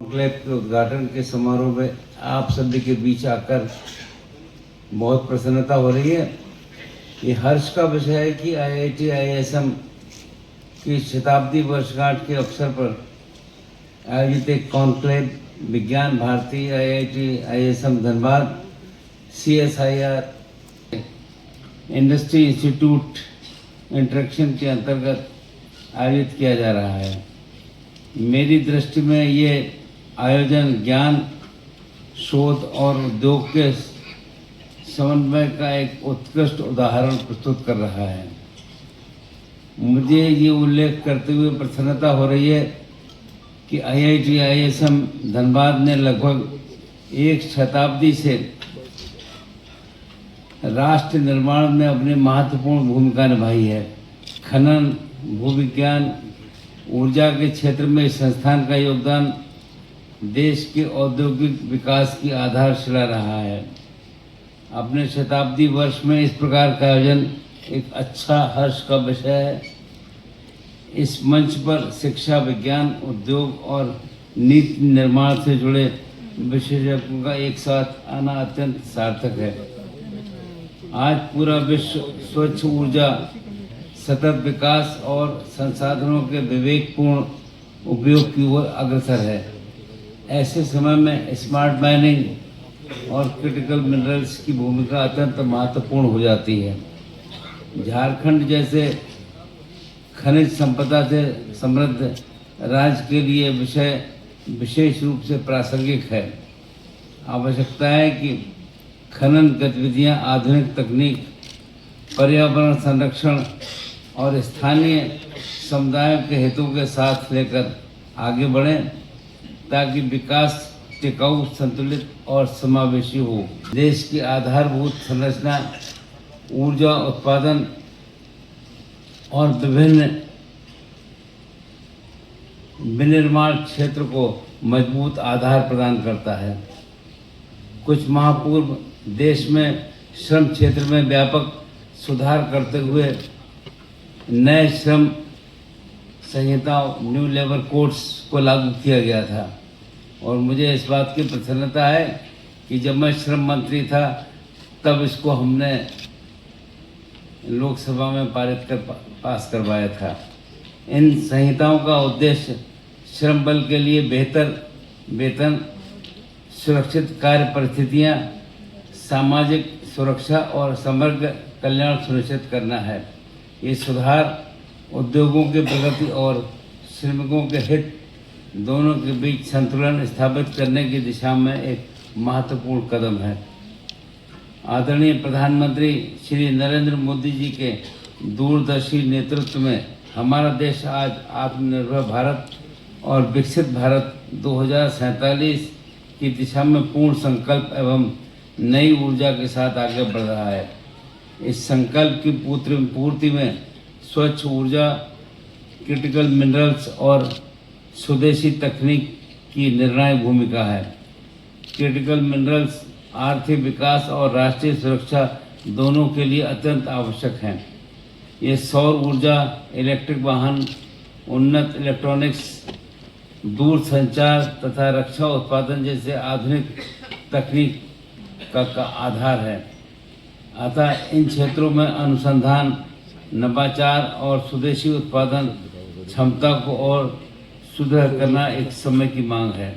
Club के उद्घाटन के समारोह में आप सभी के बीच आकर बहुत प्रसन्नता हो रही है। ये हर्ष का विषय है कि IIT IISM की शताब्दी वर्षगांठ के अवसर पर आयोजित एक conclave Vigyan Bharati IIT IISM Dhanbad CSIR industry institute interaction के अंतर्गत आयोजित किया जा रहा है। मेरी दृष्टि में ये आयोजन ज्ञान, शोध और उद्योग के समन्वय का एक उत्कृष्ट उदाहरण प्रस्तुत कर रहा है। मुझे ये उल्लेख करते हुए प्रसन्नता हो रही है कि IIT IISM धनबाद ने लगभग एक शताब्दी से राष्ट्र निर्माण में अपनी महत्वपूर्ण भूमिका निभाई है। खनन, भूविज्ञान, ऊर्जा के क्षेत्र में इस संस्थान का योगदान देश के औद्योगिक विकास की आधारशिला रहा है। अपने शताब्दी वर्ष में इस प्रकार का आयोजन एक अच्छा हर्ष का विषय है। इस मंच पर शिक्षा, विज्ञान, उद्योग और नीति निर्माण से जुड़े विशेषज्ञों का एक साथ आना अत्यंत सार्थक है। आज पूरा विश्व स्वच्छ ऊर्जा, सतत विकास और संसाधनों के विवेकपूर्ण उपयोग की ओर अग्रसर है। ऐसे समय में स्मार्ट माइनिंग और क्रिटिकल मिनरल्स की भूमिका अत्यंत महत्वपूर्ण हो जाती है। झारखंड जैसे खनिज संपदा से समृद्ध राज्य के लिए विषय विशेष रूप से प्रासंगिक है। आवश्यकता है कि खनन गतिविधियां आधुनिक तकनीक, पर्यावरण संरक्षण और स्थानीय समुदायों के हितों के साथ लेकर आगे बढ़ें ताकि विकास टिकाऊ, संतुलित और समावेशी हो। देश की आधारभूत संरचना, ऊर्जा उत्पादन और विभिन्न विनिर्माण क्षेत्र को मजबूत आधार प्रदान करता है। कुछ माह पूर्व देश में श्रम क्षेत्र में व्यापक सुधार करते हुए नए श्रम संहिता न्यू लेबर कोड्स को लागू किया गया था और मुझे इस बात की प्रसन्नता है कि जब मैं श्रम मंत्री था तब इसको हमने लोकसभा में पारित कर पास करवाया था। इन संहिताओं का उद्देश्य श्रम बल के लिए बेहतर वेतन, सुरक्षित कार्य परिस्थितियां, सामाजिक सुरक्षा और समग्र कल्याण सुनिश्चित करना है। ये सुधार उद्योगों की प्रगति और श्रमिकों के हित दोनों के बीच संतुलन स्थापित करने की दिशा में एक महत्वपूर्ण कदम है। आदरणीय प्रधानमंत्री श्री नरेंद्र मोदी जी के दूरदर्शी नेतृत्व में हमारा देश आज आत्मनिर्भर भारत और विकसित भारत 2047 की दिशा में पूर्ण संकल्प एवं नई ऊर्जा के साथ आगे बढ़ रहा है। इस संकल्प की पूर्ति में स्वच्छ ऊर्जा, क्रिटिकल मिनरल्स और स्वदेशी तकनीक की निर्णायक भूमिका है। क्रिटिकल मिनरल्स आर्थिक विकास और राष्ट्रीय सुरक्षा दोनों के लिए अत्यंत आवश्यक हैं। ये सौर ऊर्जा, इलेक्ट्रिक वाहन, उन्नत इलेक्ट्रॉनिक्स, दूर संचार तथा रक्षा उत्पादन जैसे आधुनिक तकनीक का आधार है। अतः इन क्षेत्रों में अनुसंधान, नवाचार और स्वदेशी उत्पादन क्षमता को और सुदृढ़ करना एक समय की मांग है।